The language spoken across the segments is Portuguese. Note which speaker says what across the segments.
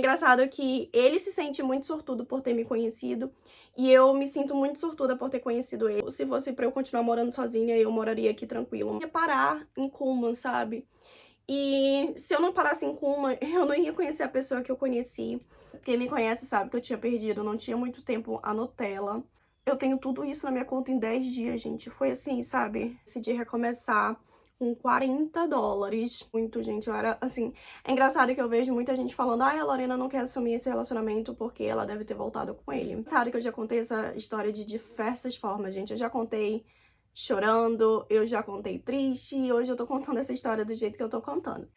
Speaker 1: engraçado que ele se sente muito sortudo por ter me conhecido e eu me sinto muito sortuda por ter conhecido ele. Se fosse pra eu continuar morando sozinha, eu moraria aqui tranquila. Eu ia parar em Cuman, sabe? E se eu não parasse em Cuman, eu não ia conhecer a pessoa que eu conheci. Quem me conhece sabe que eu tinha perdido, não tinha muito tempo a Nutella. Eu tenho tudo isso na minha conta em 10 dias, gente. Foi assim, sabe? Decidi recomeçar com US$ 40. Muito, gente. Eu era, assim... É engraçado que eu vejo muita gente falando a Lorena não quer assumir esse relacionamento porque ela deve ter voltado com ele. Sabe que eu já contei essa história de diversas formas, gente. Eu já contei chorando, eu já contei triste e hoje eu tô contando essa história do jeito que eu tô contando.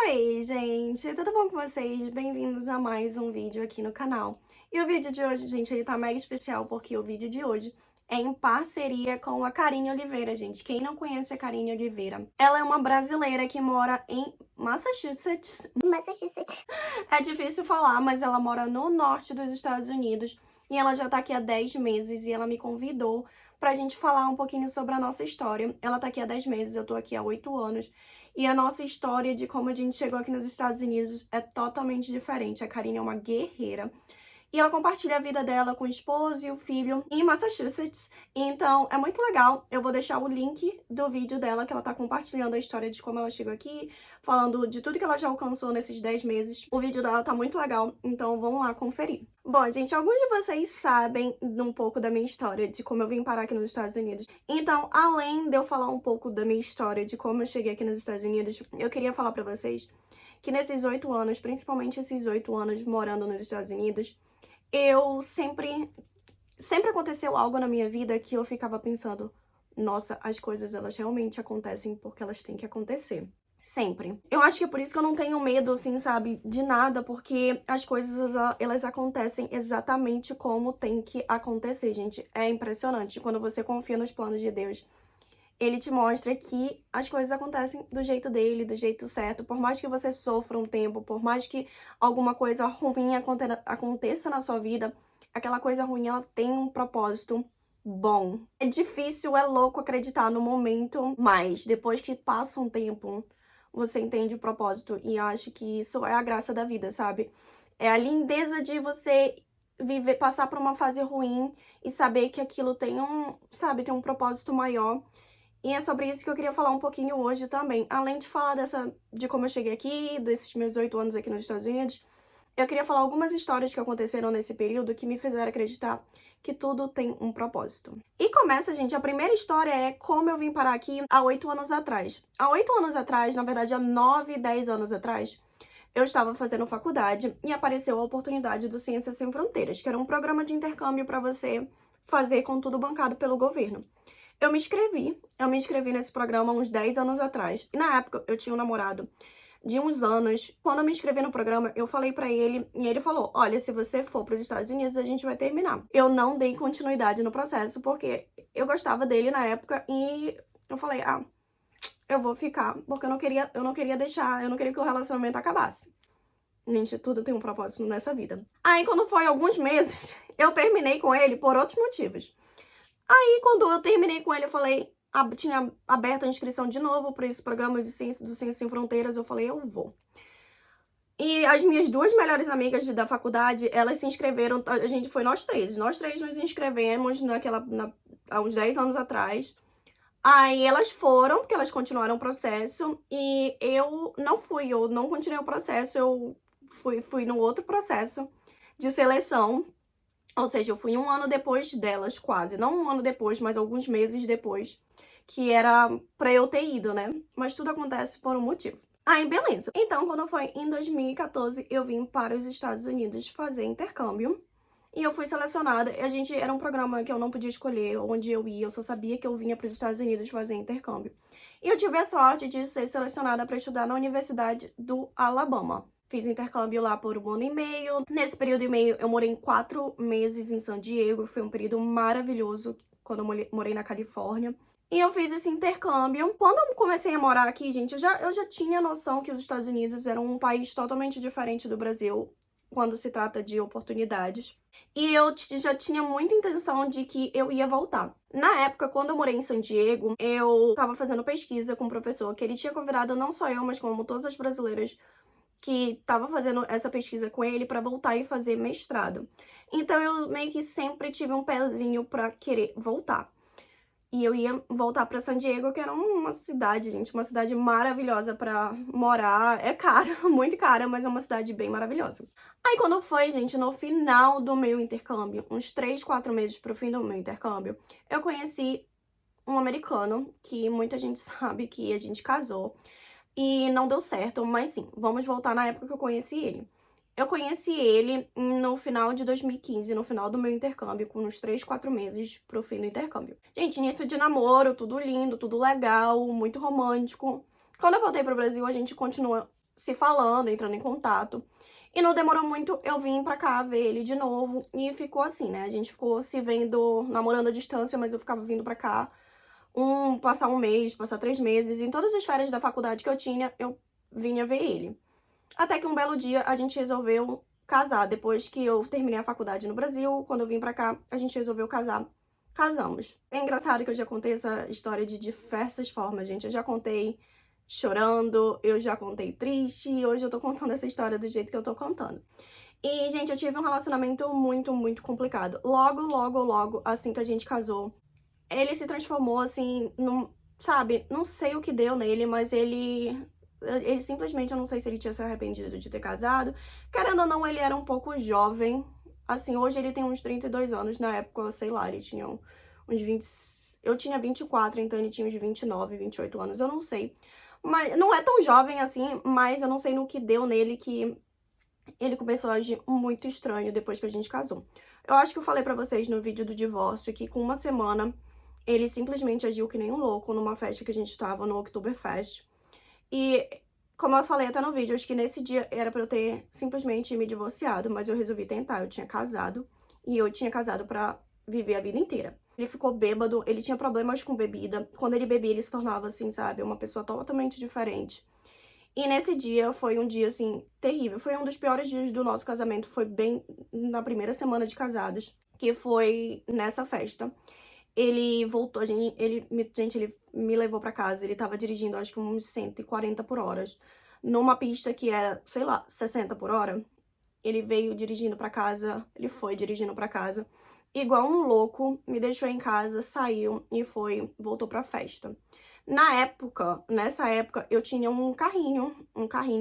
Speaker 1: Oi, gente, tudo bom com vocês? Bem-vindos a mais um vídeo aqui no canal. E o vídeo de hoje, gente, ele tá mega especial porque o vídeo de hoje é em parceria com a Karine Oliveira, gente. Quem não conhece a Karine Oliveira? Ela é uma brasileira que mora em Massachusetts. É difícil falar, mas ela mora no norte dos Estados Unidos e ela já tá aqui há 10 meses e ela me convidou pra gente falar um pouquinho sobre a nossa história. Ela tá aqui há 10 meses, eu tô aqui há 8 anos. E a nossa história de como a gente chegou aqui nos Estados Unidos é totalmente diferente. A Karine é uma guerreira. E ela compartilha a vida dela com o esposo e o filho em Massachusetts. Então, é muito legal. Eu vou deixar o link do vídeo dela, que ela tá compartilhando a história de como ela chegou aqui, falando de tudo que ela já alcançou nesses 10 meses. O vídeo dela tá muito legal, então vamos lá conferir. Bom, gente, alguns de vocês sabem um pouco da minha história, de como eu vim parar aqui nos Estados Unidos. Então, além de eu falar um pouco da minha história, de como eu cheguei aqui nos Estados Unidos, eu queria falar pra vocês que nesses 8 anos, principalmente esses 8 anos morando nos Estados Unidos, eu sempre aconteceu algo na minha vida que eu ficava pensando, nossa, as coisas elas realmente acontecem porque elas têm que acontecer. Sempre. Eu acho que é por isso que eu não tenho medo, assim, sabe, de nada, porque as coisas, elas acontecem exatamente como tem que acontecer, gente. É impressionante. Quando você confia nos planos de Deus, ele te mostra que as coisas acontecem do jeito dele, do jeito certo. Por mais que você sofra um tempo, por mais que alguma coisa ruim aconteça na sua vida, aquela coisa ruim, ela tem um propósito bom. É difícil, é louco acreditar no momento, mas depois que passa um tempo, você entende o propósito. E acho que isso é a graça da vida, sabe? É a lindeza de você viver, passar por uma fase ruim e saber que aquilo tem tem um propósito maior. E é sobre isso que eu queria falar um pouquinho hoje também. Além de falar de como eu cheguei aqui, desses meus 8 anos aqui nos Estados Unidos, eu queria falar algumas histórias que aconteceram nesse período que me fizeram acreditar que tudo tem um propósito. E começa, gente, a primeira história é como eu vim parar aqui há 8 anos atrás. Há 8 anos atrás, na verdade há 9, 10 anos atrás, eu estava fazendo faculdade e apareceu a oportunidade do Ciências Sem Fronteiras, que era um programa de intercâmbio para você fazer com tudo bancado pelo governo. Eu me inscrevi nesse programa há uns 10 anos atrás. E na época eu tinha um namorado de uns anos. Quando eu me inscrevi no programa, eu falei pra ele e ele falou: "Olha, se você for para os Estados Unidos, a gente vai terminar". Eu não dei continuidade no processo porque eu gostava dele na época e eu falei: "Ah, eu vou ficar", porque eu não queria que o relacionamento acabasse. Gente, tudo tem um propósito nessa vida. Aí quando foi alguns meses, eu terminei com ele por outros motivos. Aí, quando eu terminei com ele, eu falei, tinha aberto a inscrição de novo para esse programa do Ciência Sem Fronteiras, eu falei, eu vou. E as minhas duas melhores amigas da faculdade, elas se inscreveram, a gente foi nós três nos inscrevemos há uns 10 anos atrás. Aí elas foram, porque elas continuaram o processo, e eu não continuei o processo, eu fui no outro processo de seleção. Ou seja, eu fui um ano depois delas, quase. Não um ano depois, mas alguns meses depois. Que era pra eu ter ido, né? Mas tudo acontece por um motivo. Aí, beleza. Então, quando foi em 2014, eu vim para os Estados Unidos fazer intercâmbio. E eu fui selecionada. Era um programa que eu não podia escolher onde eu ia. Eu só sabia que eu vinha para os Estados Unidos fazer intercâmbio. E eu tive a sorte de ser selecionada para estudar na Universidade do Alabama. Fiz intercâmbio lá por 1 ano e meio. Nesse período e meio, eu morei 4 meses em San Diego. Foi um período maravilhoso quando eu morei na Califórnia. E eu fiz esse intercâmbio. Quando eu comecei a morar aqui, gente, eu já tinha noção que os Estados Unidos eram um país totalmente diferente do Brasil quando se trata de oportunidades. E eu já tinha muita intenção de que eu ia voltar. Na época, quando eu morei em San Diego, eu tava fazendo pesquisa com um professor que ele tinha convidado não só eu, mas como todas as brasileiras que tava fazendo essa pesquisa com ele pra voltar e fazer mestrado. Então eu meio que sempre tive um pezinho pra querer voltar. E eu ia voltar pra San Diego, que era uma cidade, gente, uma cidade maravilhosa pra morar. É cara, muito cara, mas é uma cidade bem maravilhosa. Aí quando foi, gente, no final do meu intercâmbio, uns 3, 4 meses pro fim do meu intercâmbio, eu conheci um americano, que muita gente sabe que a gente casou. E não deu certo, mas sim, vamos voltar na época que eu conheci ele. Eu conheci ele no final de 2015, no final do meu intercâmbio, com uns 3, 4 meses pro fim do intercâmbio. Gente, início de namoro, tudo lindo, tudo legal, muito romântico. Quando eu voltei pro Brasil, a gente continuou se falando, entrando em contato. E não demorou muito, eu vim pra cá ver ele de novo e ficou assim, né? A gente ficou se vendo, namorando à distância, mas eu ficava vindo pra cá passar um mês, passar 3 meses. Em todas as férias da faculdade que eu tinha, eu vinha ver ele. Até que um belo dia a gente resolveu casar. Depois que eu terminei a faculdade no Brasil, quando eu vim pra cá, a gente resolveu casar. Casamos. É engraçado que eu já contei essa história de diversas formas, gente. Eu já contei chorando, eu já contei triste, e hoje eu tô contando essa história do jeito que eu tô contando. E, gente, eu tive um relacionamento muito, muito complicado. Logo, assim que a gente casou, ele se transformou, assim, sabe, não sei o que deu nele, mas ele simplesmente, eu não sei se ele tinha se arrependido de ter casado. Querendo ou não, ele era um pouco jovem. Assim, hoje ele tem uns 32 anos, na época, sei lá, ele tinha uns 20... Eu tinha 24, então ele tinha uns 29, 28 anos, eu não sei. Mas não é tão jovem assim, mas eu não sei no que deu nele que ele começou a agir muito estranho depois que a gente casou. Eu acho que eu falei pra vocês no vídeo do divórcio que com uma semana ele simplesmente agiu que nem um louco numa festa que a gente tava, no Oktoberfest. E, como eu falei até no vídeo, acho que nesse dia era pra eu ter simplesmente me divorciado, mas eu resolvi tentar. Eu tinha casado, e eu tinha casado pra viver a vida inteira. Ele ficou bêbado, ele tinha problemas com bebida. Quando ele bebia, ele se tornava, assim, sabe, uma pessoa totalmente diferente. E nesse dia foi um dia, assim, terrível. Foi um dos piores dias do nosso casamento. Foi bem na primeira semana de casados, que foi nessa festa. Ele voltou, ele me levou pra casa. Ele tava dirigindo, acho que uns 140 por hora. Numa pista que era, sei lá, 60 por hora. Ele veio dirigindo pra casa, ele foi dirigindo pra casa. Igual um louco, me deixou em casa, saiu e voltou pra festa. Nessa época, eu tinha um carrinho,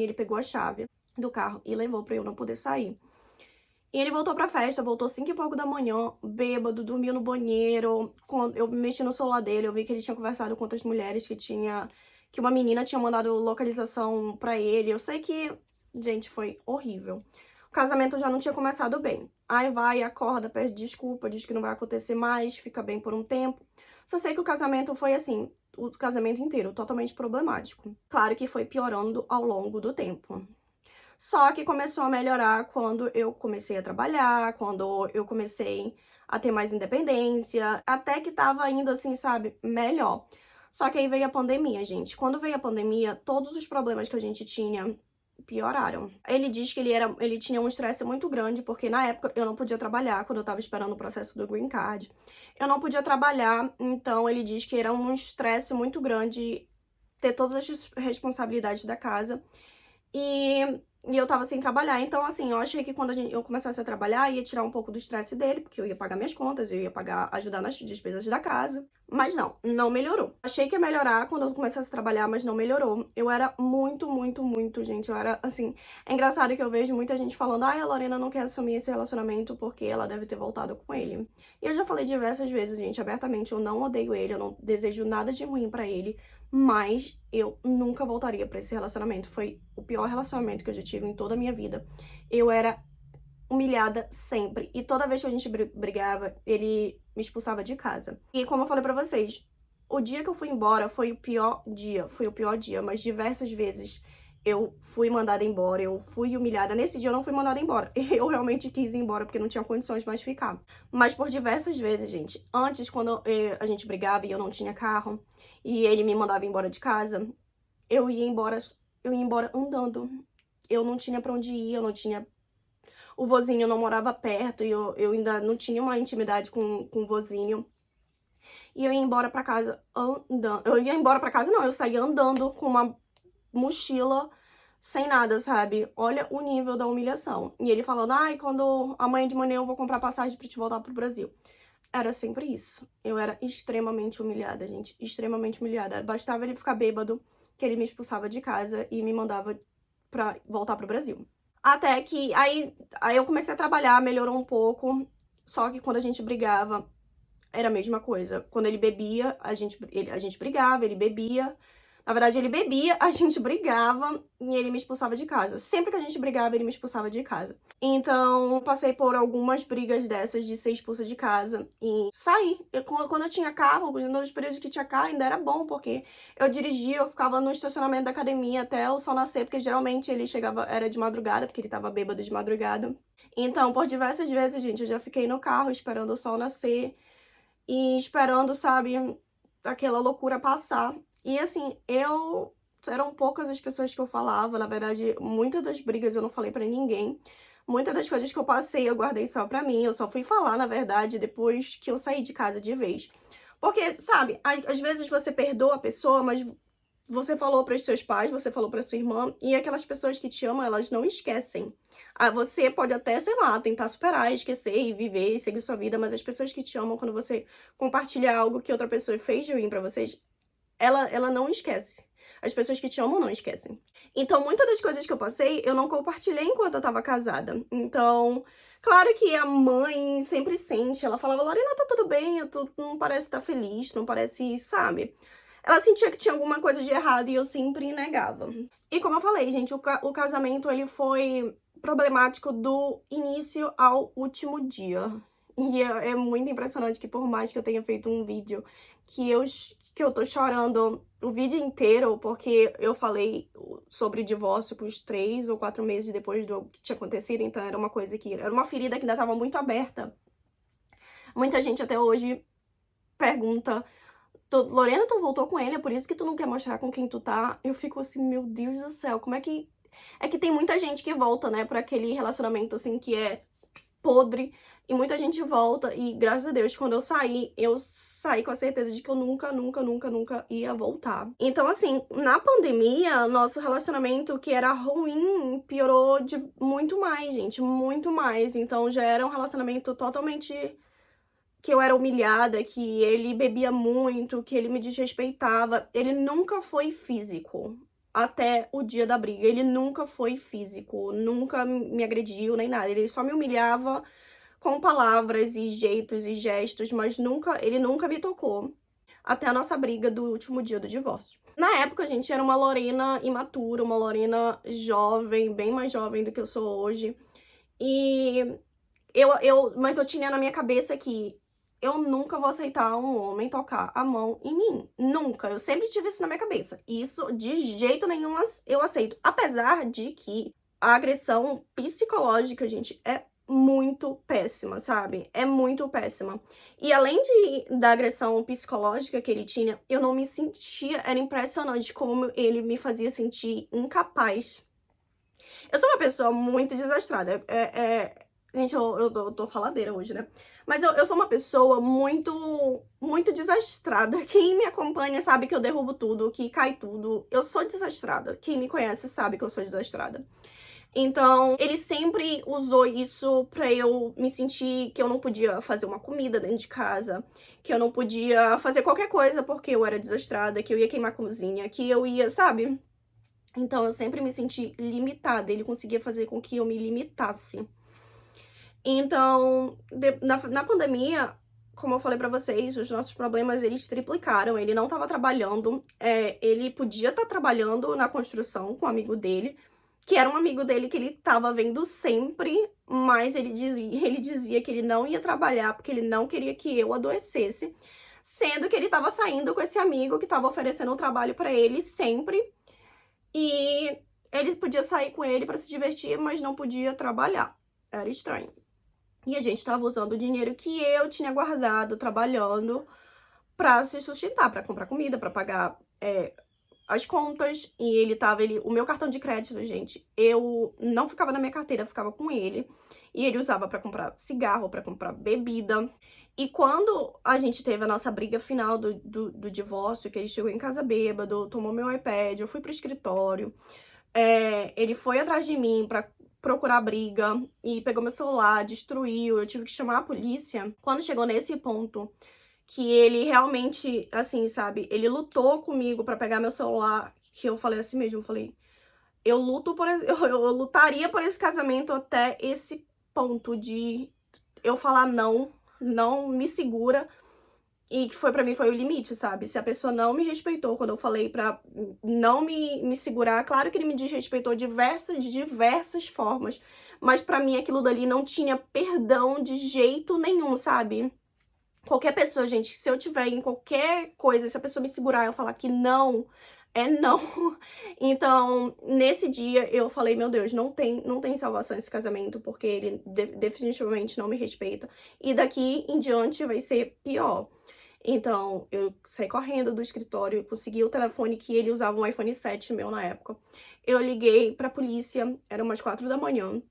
Speaker 1: ele pegou a chave do carro e levou pra eu não poder sair. E ele voltou pra festa, voltou 5 e pouco da manhã, bêbado, dormiu no banheiro. Quando eu mexi no celular dele, eu vi que ele tinha conversado com outras mulheres, que uma menina tinha mandado localização pra ele. Eu sei que, gente, foi horrível. O casamento já não tinha começado bem. Aí vai, acorda, pede desculpa, diz que não vai acontecer mais, fica bem por um tempo. Só sei que o casamento foi assim, o casamento inteiro, totalmente problemático. Claro que foi piorando ao longo do tempo. Só que começou a melhorar quando eu comecei a trabalhar, quando eu comecei a ter mais independência, até que tava indo assim, sabe, melhor. Só que aí veio a pandemia, gente. Quando veio a pandemia, todos os problemas que a gente tinha pioraram. Ele diz que ele tinha um estresse muito grande, porque na época eu não podia trabalhar, quando eu tava esperando o processo do Green Card. Eu não podia trabalhar, então ele diz que era um estresse muito grande ter todas as responsabilidades da casa. E eu tava sem trabalhar, então assim, eu achei que quando eu começasse a trabalhar, ia tirar um pouco do estresse dele, porque eu ia pagar minhas contas, eu ia ajudar nas despesas da casa. Mas não melhorou. Achei que ia melhorar quando eu começasse a trabalhar, mas não melhorou. Eu era muito, gente, eu era, assim... É engraçado que eu vejo muita gente falando, ai, a Lorena não quer assumir esse relacionamento porque ela deve ter voltado com ele. E eu já falei diversas vezes, gente, abertamente, eu não odeio ele, eu não desejo nada de ruim pra ele, mas eu nunca voltaria pra esse relacionamento. Foi o pior relacionamento que eu já tive em toda a minha vida. Eu era humilhada sempre. E toda vez que a gente brigava, ele me expulsava de casa. E como eu falei pra vocês, o dia que eu fui embora foi o pior dia. Foi o pior dia, mas diversas vezes eu fui mandada embora, eu fui humilhada. Nesse dia eu não fui mandada embora. Eu realmente quis ir embora porque não tinha condições mais de ficar. Mas por diversas vezes, gente. Antes, quando a gente brigava e eu não tinha carro, e ele me mandava embora de casa, eu ia embora andando. Eu não tinha pra onde ir, eu não tinha... O vozinho não morava perto e eu ainda não tinha uma intimidade com o vozinho. E eu ia embora pra casa andando. Eu ia embora pra casa, não, eu saía andando com uma mochila sem nada, sabe? Olha o nível da humilhação. E ele falando, ai, quando amanhã de manhã eu vou comprar passagem pra te voltar pro Brasil. Era sempre isso. Eu era extremamente humilhada, gente. Extremamente humilhada. Bastava ele ficar bêbado, que ele me expulsava de casa e me mandava pra voltar pro Brasil. Até que, aí eu comecei a trabalhar, melhorou um pouco. Só que quando a gente brigava, era a mesma coisa. Quando ele bebia, a gente brigava, ele bebia. Na verdade, ele bebia, a gente brigava e ele me expulsava de casa. Sempre que a gente brigava, ele me expulsava de casa. Então, passei por algumas brigas dessas de ser expulsa de casa e sair. Quando eu tinha carro, nos períodos que tinha carro, ainda era bom, porque eu dirigia, eu ficava no estacionamento da academia até o sol nascer, porque geralmente ele chegava, era de madrugada, porque ele tava bêbado de madrugada. Então, por diversas vezes, gente, eu já fiquei no carro esperando o sol nascer e esperando, sabe, aquela loucura passar. E assim, eram poucas as pessoas que eu falava, na verdade, muitas das brigas eu não falei pra ninguém. Muitas das coisas que eu passei eu guardei só pra mim, eu só fui falar, na verdade, depois que eu saí de casa de vez. Porque, sabe, às vezes você perdoa a pessoa, mas você falou para os seus pais, você falou para sua irmã, e aquelas pessoas que te amam, elas não esquecem. Ah, você pode até, sei lá, tentar superar, esquecer e viver e seguir sua vida, mas as pessoas que te amam, quando você compartilha algo que outra pessoa fez de ruim pra vocês, ela não esquece. As pessoas que te amam não esquecem. Então, muitas das coisas que eu passei, eu não compartilhei enquanto eu tava casada. Então, claro que a mãe sempre sente. Ela falava, Lorena, tá tudo bem, tu não parece estar feliz, não parece, sabe? Ela sentia que tinha alguma coisa de errado e eu sempre negava. E como eu falei, gente, o casamento, ele foi problemático do início ao último dia. E é muito impressionante que por mais que eu tenha feito um vídeo que eu tô chorando o vídeo inteiro, porque eu falei sobre divórcio por 3 ou 4 meses depois do que tinha acontecido, então era uma coisa que... Era uma ferida que ainda tava muito aberta. Muita gente até hoje pergunta, Lorena, tu voltou com ele, é por isso que tu não quer mostrar com quem tu tá? Eu fico assim, meu Deus do céu, como é que... É que tem muita gente que volta, né, pra aquele relacionamento, assim, que é podre, e muita gente volta, e graças a Deus, quando eu saí com a certeza de que eu nunca, nunca, nunca, nunca ia voltar. Então, assim, na pandemia, nosso relacionamento, que era ruim, piorou de muito mais, gente, muito mais. Então, já era um relacionamento totalmente que eu era humilhada, que ele bebia muito, que ele me desrespeitava. Ele nunca foi físico. Até o dia da briga, ele nunca foi físico, nunca me agrediu nem nada. Ele só me humilhava com palavras e jeitos e gestos, mas ele nunca me tocou. Até a nossa briga do último dia do divórcio. Na época, a gente era uma Lorena imatura, uma Lorena jovem, bem mais jovem do que eu sou hoje. E mas eu tinha na minha cabeça que eu nunca vou aceitar um homem tocar a mão em mim. Nunca. Eu sempre tive isso na minha cabeça. Isso, de jeito nenhum, eu aceito. Apesar de que a agressão psicológica, gente, é muito péssima, sabe? É muito péssima. E além da agressão psicológica que ele tinha, eu não me sentia... Era impressionante como ele me fazia sentir incapaz. Eu sou uma pessoa muito desastrada. Gente, eu tô faladeira hoje, né? Mas eu sou uma pessoa muito desastrada. Quem me acompanha sabe que eu derrubo tudo, que cai tudo. Eu sou desastrada. Quem me conhece sabe que eu sou desastrada. Então, ele sempre usou isso pra eu me sentir que eu não podia fazer uma comida dentro de casa, que eu não podia fazer qualquer coisa porque eu era desastrada, que eu ia queimar a cozinha, que eu ia, sabe? Então, eu sempre me senti limitada. Ele conseguia fazer com que eu me limitasse. Então, na pandemia, como eu falei pra vocês, os nossos problemas, eles triplicaram. Ele não tava trabalhando. Ele podia estar trabalhando na construção com um amigo dele, que era um amigo dele que ele tava vendo sempre, mas ele dizia que ele não ia trabalhar porque ele não queria que eu adoecesse, sendo que ele tava saindo com esse amigo que tava oferecendo um trabalho pra ele sempre, e ele podia sair com ele pra se divertir, mas não podia trabalhar. Era estranho. E a gente tava usando o dinheiro que eu tinha guardado, trabalhando, pra se sustentar, pra comprar comida, pra pagar as contas. E o meu cartão de crédito, gente, eu não ficava na minha carteira, ficava com ele. E ele usava pra comprar cigarro, pra comprar bebida. E quando a gente teve a nossa briga final do divórcio, que ele chegou em casa bêbado, tomou meu iPad, eu fui pro escritório, Ele foi atrás de mim pra procurar briga e pegou meu celular, destruiu, eu tive que chamar a polícia. Quando chegou nesse ponto, que ele realmente, assim, sabe, ele lutou comigo pra pegar meu celular, que eu falei assim mesmo, eu falei, eu luto por eu lutaria por esse casamento até esse ponto de eu falar não, não me segura, e que foi pra mim foi o limite, sabe? Se a pessoa não me respeitou quando eu falei pra não me segurar, claro que ele me desrespeitou de diversas formas, mas pra mim aquilo dali não tinha perdão de jeito nenhum, sabe? Qualquer pessoa, gente, se eu tiver em qualquer coisa, se a pessoa me segurar e eu falar que não, é não. Então, nesse dia, eu falei, meu Deus, não tem salvação esse casamento, porque ele definitivamente não me respeita. E daqui em diante vai ser pior. Então, eu saí correndo do escritório, consegui o telefone que ele usava, um iPhone 7 meu na época. Eu liguei pra polícia, era umas 4 da manhã.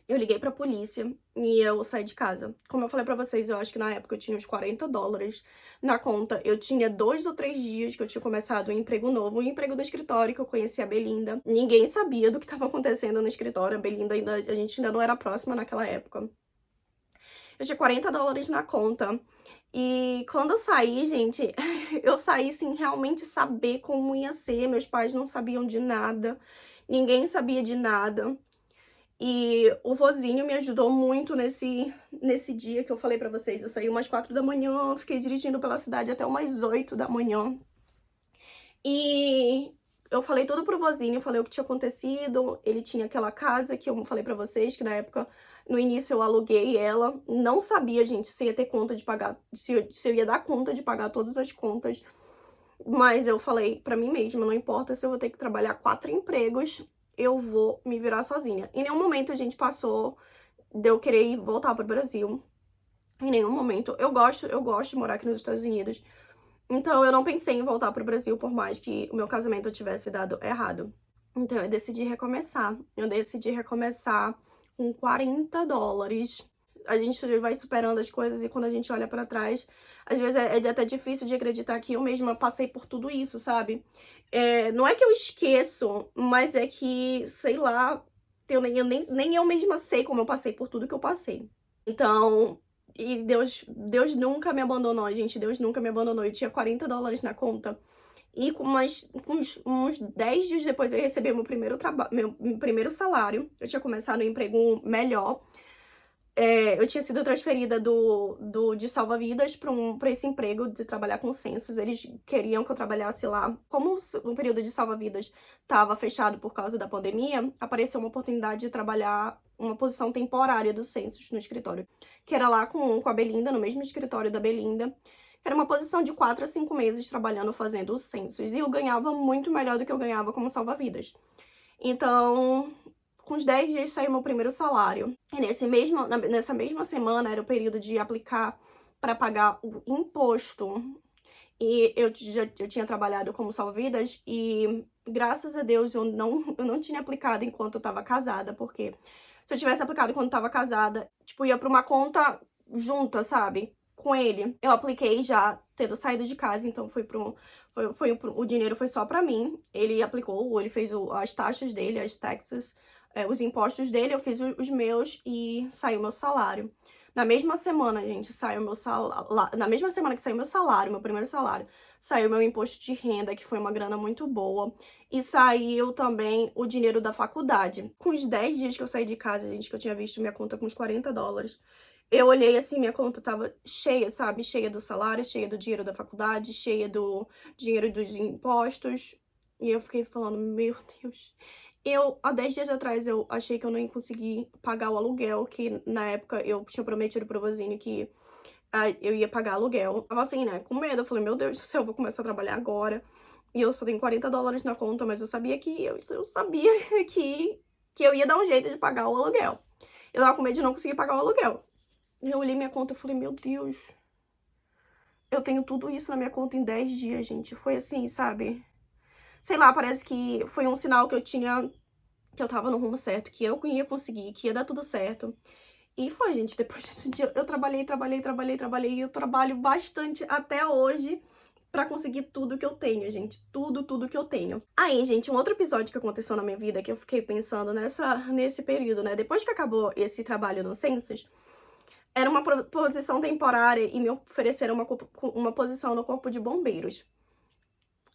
Speaker 1: Eu liguei pra polícia e eu saí de casa. Como eu falei pra vocês, eu acho que na época eu tinha uns $40 na conta. Eu tinha 2 ou 3 dias que eu tinha começado um emprego novo, um emprego do escritório, que eu conheci a Belinda. Ninguém sabia do que estava acontecendo no escritório. A Belinda a gente ainda não era próxima naquela época. Eu tinha $40 na conta. E quando eu saí, gente, eu saí sem realmente saber como ia ser. Meus pais não sabiam de nada, ninguém sabia de nada. E o vozinho me ajudou muito nesse dia que eu falei pra vocês. Eu saí umas 4 da manhã, fiquei dirigindo pela cidade até umas 8 da manhã. E eu falei tudo pro vozinho, eu falei o que tinha acontecido. Ele tinha aquela casa que eu falei pra vocês, que na época, no início eu aluguei ela. Não sabia, gente, se ia ter conta de pagar, se eu ia dar conta de pagar todas as contas. Mas eu falei pra mim mesma, não importa se eu vou ter que trabalhar 4 empregos, eu vou me virar sozinha. Em nenhum momento a gente passou de eu querer voltar pro Brasil. Em nenhum momento. Eu gosto de morar aqui nos Estados Unidos. Então eu não pensei em voltar pro Brasil, por mais que o meu casamento tivesse dado errado. Então eu decidi recomeçar. Eu decidi recomeçar com $40. A gente vai superando as coisas e quando a gente olha pra trás, às vezes é até difícil de acreditar que eu mesma passei por tudo isso, sabe? Não é que eu esqueço, mas é que, sei lá, nem eu mesma sei como eu passei por tudo que eu passei. Então, e Deus nunca me abandonou, gente. Deus nunca me abandonou. Eu tinha $40 na conta. E com uns 10 dias depois eu recebi meu primeiro salário. Eu tinha começado um emprego melhor. Eu tinha sido transferida de salva-vidas pra esse emprego de trabalhar com censos. Eles queriam que eu trabalhasse lá. Como o período de salva-vidas estava fechado por causa da pandemia, apareceu uma oportunidade de trabalhar uma posição temporária do censos no escritório. Que era lá com a Belinda, no mesmo escritório da Belinda. Era uma posição de 4 a 5 meses trabalhando, fazendo os censos. E eu ganhava muito melhor do que eu ganhava como salva-vidas. Então, com uns 10 dias saiu meu primeiro salário. E nessa mesma semana era o período de aplicar para pagar o imposto. E eu tinha trabalhado como salva-vidas e, graças a Deus, eu não tinha aplicado enquanto eu tava casada, porque se eu tivesse aplicado quando eu tava casada, tipo, ia pra uma conta junta, sabe? Com ele. Eu apliquei já tendo saído de casa, então o dinheiro foi só pra mim. Ele aplicou, ele fez as taxas dele, as taxas, os impostos dele, eu fiz os meus e saiu meu salário. Na mesma semana, gente, saiu meu salário. Na mesma semana que saiu meu salário, meu primeiro salário, saiu meu imposto de renda, que foi uma grana muito boa. E saiu também o dinheiro da faculdade. Com os 10 dias que eu saí de casa, gente, que eu tinha visto minha conta com uns $40, eu olhei assim, minha conta tava cheia, sabe? Cheia do salário, cheia do dinheiro da faculdade, cheia do dinheiro dos impostos. E eu fiquei falando, meu Deus. Há 10 dias atrás, eu achei que eu não ia conseguir pagar o aluguel, que na época eu tinha prometido pro vozinho que eu ia pagar aluguel. Tava assim, né, com medo. Eu falei, meu Deus do céu, eu vou começar a trabalhar agora. E eu só tenho $40 na conta, mas eu sabia que eu sabia que eu ia dar um jeito de pagar o aluguel. Eu tava com medo de não conseguir pagar o aluguel. E eu olhei minha conta e falei, meu Deus, eu tenho tudo isso na minha conta em 10 dias, gente. Foi assim, sabe? Sei lá, parece que foi um sinal que eu tava no rumo certo, que eu ia conseguir, que ia dar tudo certo. E foi, gente, depois desse dia eu trabalhei, e eu trabalho bastante até hoje pra conseguir tudo que eu tenho, gente. Tudo que eu tenho. Aí, gente, um outro episódio que aconteceu na minha vida, que eu fiquei pensando nesse período, né? Depois que acabou esse trabalho no Census, era uma posição temporária e me ofereceram uma posição no Corpo de Bombeiros.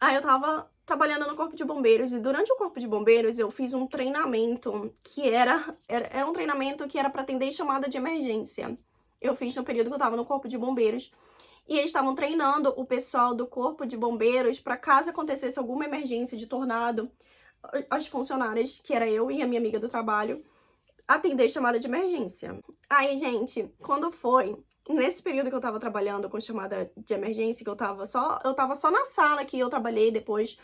Speaker 1: Aí eu tava trabalhando no Corpo de Bombeiros e durante o Corpo de Bombeiros eu fiz um treinamento que era um treinamento que era pra atender chamada de emergência. Eu fiz no período que eu tava no Corpo de Bombeiros. E eles estavam treinando o pessoal do Corpo de Bombeiros para caso acontecesse alguma emergência de tornado, as funcionárias, que era eu e a minha amiga do trabalho, atender chamada de emergência. Aí, gente, quando foi nesse período que eu tava trabalhando com chamada de emergência, que eu tava só na sala que eu trabalhei depois,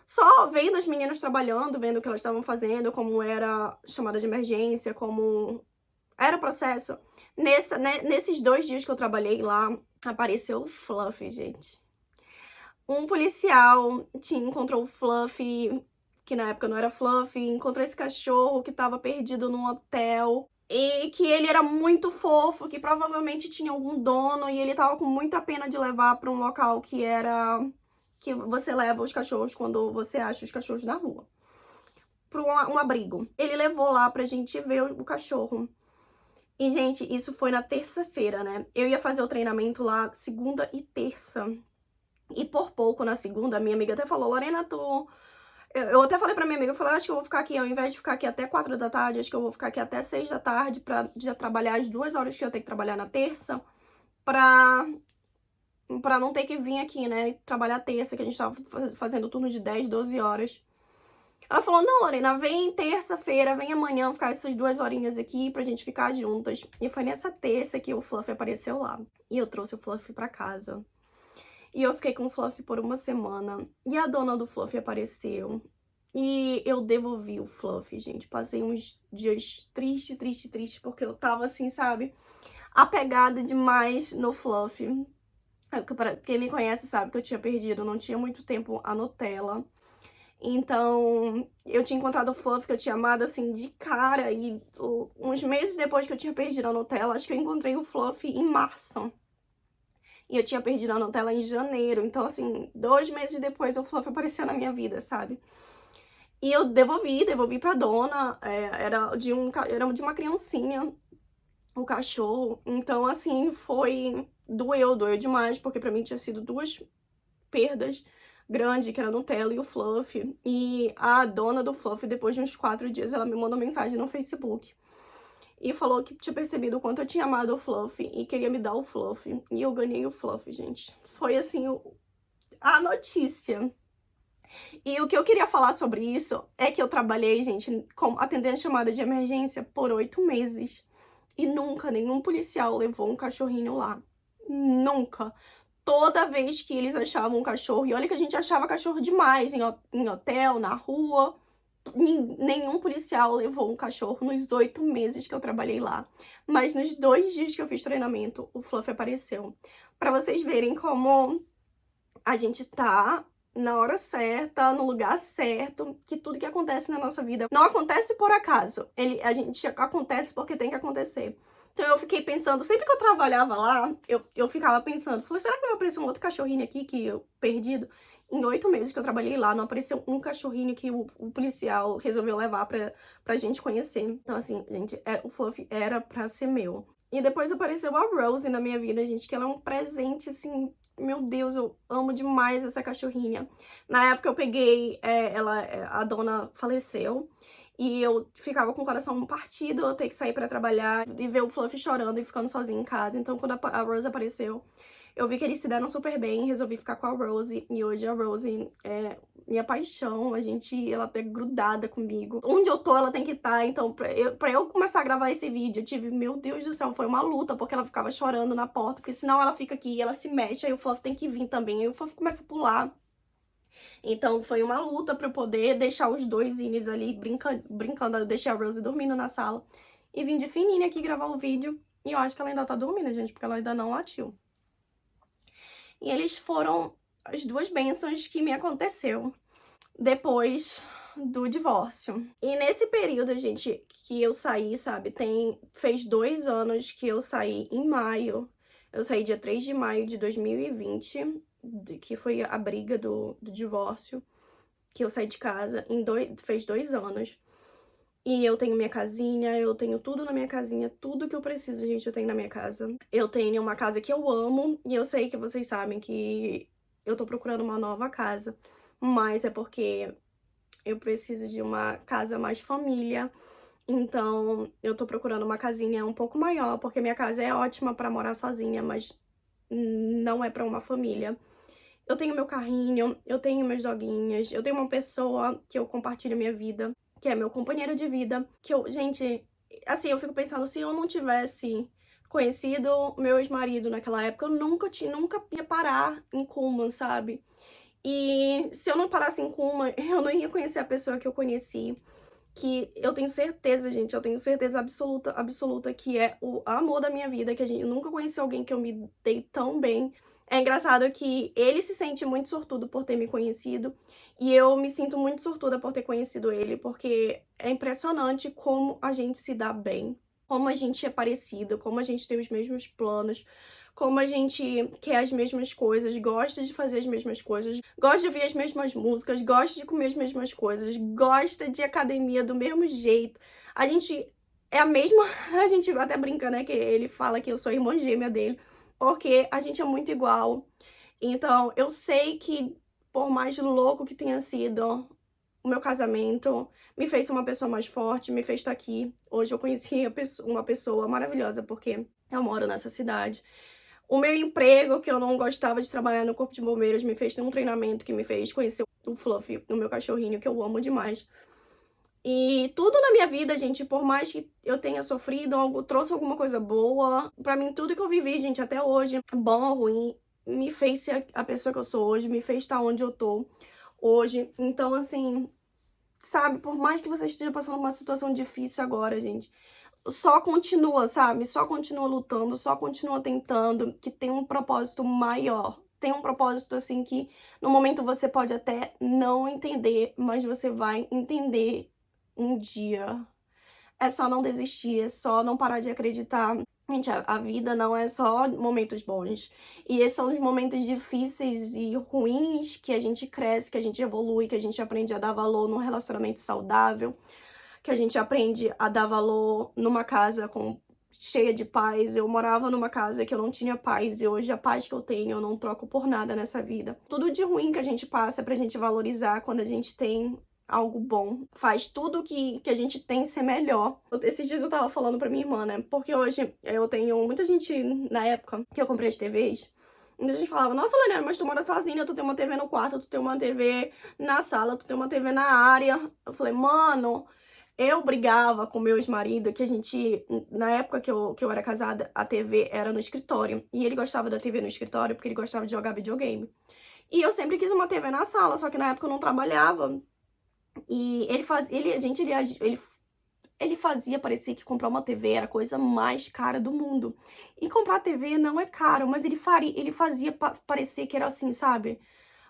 Speaker 1: só vendo as meninas trabalhando, vendo o que elas estavam fazendo, como era chamada de emergência, como era o processo. Nesses 2 dias que eu trabalhei lá, apareceu o Fluffy, gente. Um policial encontrou o Fluffy, que na época não era Fluffy, encontrou esse cachorro que tava perdido num hotel. E que ele era muito fofo, que provavelmente tinha algum dono, e ele tava com muita pena de levar pra um local que era... que você leva os cachorros quando você acha os cachorros na rua. Pra um abrigo. Ele levou lá pra gente ver o cachorro. E, gente, isso foi na terça-feira, né? Eu ia fazer o treinamento lá segunda e terça. E por pouco, na segunda, a minha amiga até falou, Lorena, eu até falei pra minha amiga, eu falei, acho que eu vou ficar aqui, ao invés de ficar aqui até 4 da tarde, acho que eu vou ficar aqui até 6 da tarde pra já trabalhar as 2 horas que eu tenho que trabalhar na terça, pra não ter que vir aqui, né, trabalhar terça, que a gente tava fazendo turno de 10, 12 horas. Ela falou, não, Lorena, vem terça-feira, vem amanhã ficar essas 2 horinhas aqui pra gente ficar juntas. E foi nessa terça que o Fluffy apareceu lá. E eu trouxe o Fluffy pra casa. E eu fiquei com o Fluffy por uma semana. E a dona do Fluffy apareceu. E eu devolvi o Fluffy, gente. Passei uns dias triste, porque eu tava assim, sabe? Apegada demais no Fluffy. Pra quem me conhece sabe que eu tinha perdido, não tinha muito tempo a Nutella. Então, eu tinha encontrado o Fluffy que eu tinha amado, assim, de cara. E uns meses depois que eu tinha perdido a Nutella, acho que eu encontrei o Fluffy em março. E eu tinha perdido a Nutella em janeiro. Então, assim, 2 meses depois o Fluffy apareceu na minha vida, sabe? E eu devolvi pra dona. Era de uma criancinha, o cachorro. Então, assim, doeu demais, porque pra mim tinha sido 2 perdas grande, que era a Nutella e o Fluffy. E a dona do Fluffy, depois de uns 4 dias, ela me mandou mensagem no Facebook. E falou que tinha percebido o quanto eu tinha amado o Fluffy e queria me dar o Fluffy. E eu ganhei o Fluffy, gente. Foi, assim, a notícia. E o que eu queria falar sobre isso é que eu trabalhei, gente, atendendo chamada de emergência por 8 meses. E nunca nenhum policial levou um cachorrinho lá. Nunca. Toda vez que eles achavam um cachorro, e olha que a gente achava cachorro demais em hotel, na rua, nenhum policial levou um cachorro nos 8 meses que eu trabalhei lá. Mas nos 2 dias que eu fiz treinamento, o Fluffy apareceu. Pra vocês verem como a gente tá na hora certa, no lugar certo, que tudo que acontece na nossa vida não acontece por acaso. A gente acontece porque tem que acontecer. Então eu fiquei pensando, sempre que eu trabalhava lá, eu ficava pensando, falei, será que não apareceu um outro cachorrinho aqui que eu perdido? Em 8 meses que eu trabalhei lá, não apareceu um cachorrinho que o policial resolveu levar pra gente conhecer. Então, assim, gente, o Fluffy era pra ser meu. E depois apareceu a Rose na minha vida, gente, que ela é um presente, assim, meu Deus, eu amo demais essa cachorrinha. Na época eu peguei, a dona faleceu. E eu ficava com o coração partido, eu ter que sair pra trabalhar e ver o Fluffy chorando e ficando sozinha em casa. Então, quando a Rose apareceu, eu vi que eles se deram super bem, resolvi ficar com a Rose. E hoje a Rose é minha paixão, ela tá grudada comigo. Onde eu tô, ela tem que estar. Então, pra eu começar a gravar esse vídeo, eu tive, meu Deus do céu, foi uma luta, porque ela ficava chorando na porta, porque senão ela fica aqui, ela se mexe, aí o Fluffy tem que vir também. Aí o Fluffy começa a pular. Então, foi uma luta pra eu poder deixar os dois indo ali brincando. Eu deixei a Rose dormindo na sala. E vim de fininha aqui gravar o vídeo. E eu acho que ela ainda tá dormindo, gente, porque ela ainda não latiu. E eles foram as 2 bênçãos que me aconteceu depois do divórcio. E nesse período, gente, que eu saí, sabe, fez 2 anos que eu saí em maio. Eu saí dia 3 de maio de 2020. que foi a briga do divórcio, que eu saí de casa fez 2 anos. E eu tenho minha casinha, eu tenho tudo na minha casinha, tudo que eu preciso, gente, eu tenho na minha casa. Eu tenho uma casa que eu amo, e eu sei que vocês sabem que eu tô procurando uma nova casa, mas é porque eu preciso de uma casa mais família. Então, eu tô procurando uma casinha um pouco maior, porque minha casa é ótima pra morar sozinha, mas não é pra uma família. Eu tenho meu carrinho, eu tenho meus doguinhos, eu tenho uma pessoa que eu compartilho minha vida, que é meu companheiro de vida, que eu, gente, assim, eu fico pensando, se eu não tivesse conhecido meu ex-marido naquela época, eu nunca ia parar em Cuman, sabe? E se eu não parasse em Cuman, eu não ia conhecer a pessoa que eu conheci, que eu tenho certeza, gente, eu tenho certeza absoluta, absoluta que é o amor da minha vida, que eu nunca conheci alguém que eu me dei tão bem. É engraçado que ele se sente muito sortudo por ter me conhecido, e eu me sinto muito sortuda por ter conhecido ele, porque é impressionante como a gente se dá bem, como a gente é parecido, como a gente tem os mesmos planos, como a gente quer as mesmas coisas, gosta de fazer as mesmas coisas, gosta de ouvir as mesmas músicas, gosta de comer as mesmas coisas, gosta de academia do mesmo jeito. A gente é a mesma. A gente até brinca, né? Que ele fala que eu sou irmã gêmea dele, porque a gente é muito igual. Então, eu sei que, por mais louco que tenha sido o meu casamento, me fez ser uma pessoa mais forte, me fez estar aqui. Hoje eu conheci uma pessoa maravilhosa, porque eu moro nessa cidade. O meu emprego, que eu não gostava de trabalhar no Corpo de Bombeiros, me fez ter um treinamento que me fez conhecer o Fluffy, o meu cachorrinho, que eu amo demais. E tudo na minha vida, gente, por mais que eu tenha sofrido, algo trouxe alguma coisa boa. Pra mim, tudo que eu vivi, gente, até hoje, bom ou ruim, me fez ser a pessoa que eu sou hoje, me fez estar onde eu tô hoje. Então, assim, sabe, por mais que você esteja passando uma situação difícil agora, gente, só continua, sabe? Só continua lutando, só continua tentando, que tem um propósito maior. Tem um propósito, assim, que no momento você pode até não entender, mas você vai entender um dia. É só não desistir, é só não parar de acreditar. Gente, a vida não é só momentos bons. E esses são os momentos difíceis e ruins que a gente cresce, que a gente evolui, que a gente aprende a dar valor num relacionamento saudável, que a gente aprende a dar valor numa casa cheia de paz. Eu morava numa casa que eu não tinha paz, e hoje a paz que eu tenho eu não troco por nada nessa vida. Tudo de ruim que a gente passa pra gente valorizar quando a gente tem algo bom. Faz tudo que a gente tem ser melhor. Esses dias eu tava falando pra minha irmã, né? Porque hoje eu tenho muita gente, na época que eu comprei as TVs, muita gente falava, nossa, Liliana, mas tu mora sozinha, tu tem uma TV no quarto, tu tem uma TV na sala, tu tem uma TV na área. Eu falei, mano, eu brigava com meu ex-marido, que a gente, na época que eu era casada, a TV era no escritório. E ele gostava da TV no escritório porque ele gostava de jogar videogame. E eu sempre quis uma TV na sala, só que na época eu não trabalhava. E ele fazia parecer que comprar uma TV era a coisa mais cara do mundo. E comprar TV não é caro, mas ele fazia parecer que era assim, sabe?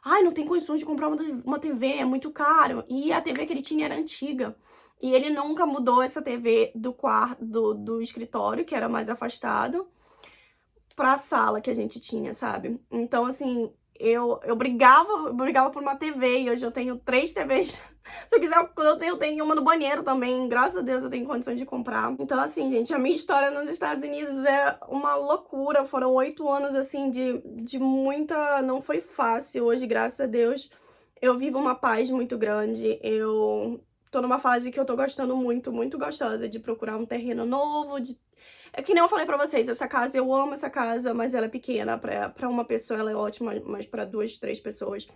Speaker 1: Ai, não tem condições de comprar uma TV, é muito caro. E a TV que ele tinha era antiga. E ele nunca mudou essa TV do quarto, do escritório, que era mais afastado, pra sala que a gente tinha, sabe? Então, assim, eu brigava por uma TV e hoje eu tenho 3 TVs. Se eu quiser, quando eu tenho uma no banheiro também. Graças a Deus eu tenho condições de comprar. Então, assim, gente, a minha história nos Estados Unidos é uma loucura. Foram 8 anos, assim, de muita. Não foi fácil. Hoje, graças a Deus, eu vivo uma paz muito grande. Eu tô numa fase que eu tô gostando muito, muito gostosa de procurar um terreno novo, é que nem eu falei pra vocês, essa casa, eu amo essa casa, mas ela é pequena. Pra uma pessoa ela é ótima, mas pra 2, 3 pessoas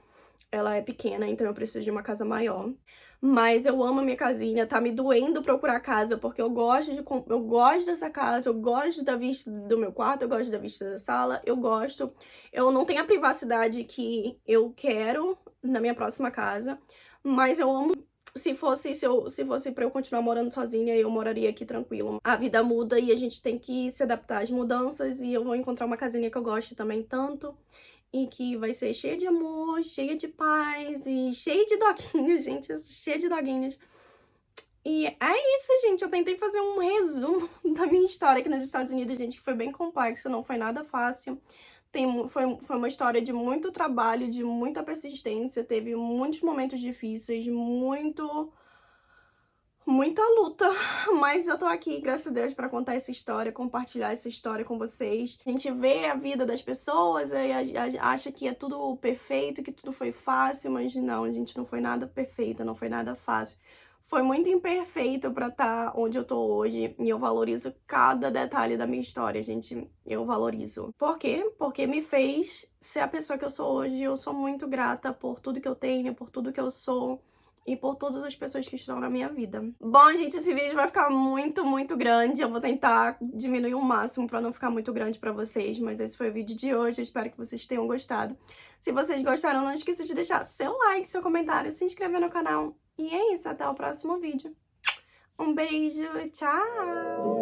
Speaker 1: ela é pequena, então eu preciso de uma casa maior. Mas eu amo a minha casinha, tá me doendo procurar casa, porque eu gosto dessa casa, eu gosto da vista do meu quarto, eu gosto da vista da sala, eu gosto. Eu não tenho a privacidade que eu quero na minha próxima casa, mas eu amo. Se fosse pra eu continuar morando sozinha, eu moraria aqui tranquilo. A vida muda e a gente tem que se adaptar às mudanças, e eu vou encontrar uma casinha que eu goste também tanto, e que vai ser cheia de amor, cheia de paz e cheia de doguinhos, gente, cheia de doguinhos. E é isso, gente, eu tentei fazer um resumo da minha história aqui nos Estados Unidos, gente, que foi bem complexo, não foi nada fácil. Foi uma história de muito trabalho, de muita persistência, teve muitos momentos difíceis, muita luta, mas eu tô aqui, graças a Deus, pra contar essa história, compartilhar essa história com vocês. A gente vê a vida das pessoas e acha que é tudo perfeito, que tudo foi fácil, mas não, gente, não foi nada perfeito, não foi nada fácil. Foi muito imperfeito pra estar onde eu tô hoje e eu valorizo cada detalhe da minha história, gente. Eu valorizo. Por quê? Porque me fez ser a pessoa que eu sou hoje e eu sou muito grata por tudo que eu tenho, por tudo que eu sou e por todas as pessoas que estão na minha vida. Bom, gente, esse vídeo vai ficar muito grande. Eu vou tentar diminuir o máximo pra não ficar muito grande pra vocês, mas esse foi o vídeo de hoje. Eu espero que vocês tenham gostado. Se vocês gostaram, não esqueça de deixar seu like, seu comentário, se inscrever no canal. E é isso, até o próximo vídeo. Um beijo, tchau!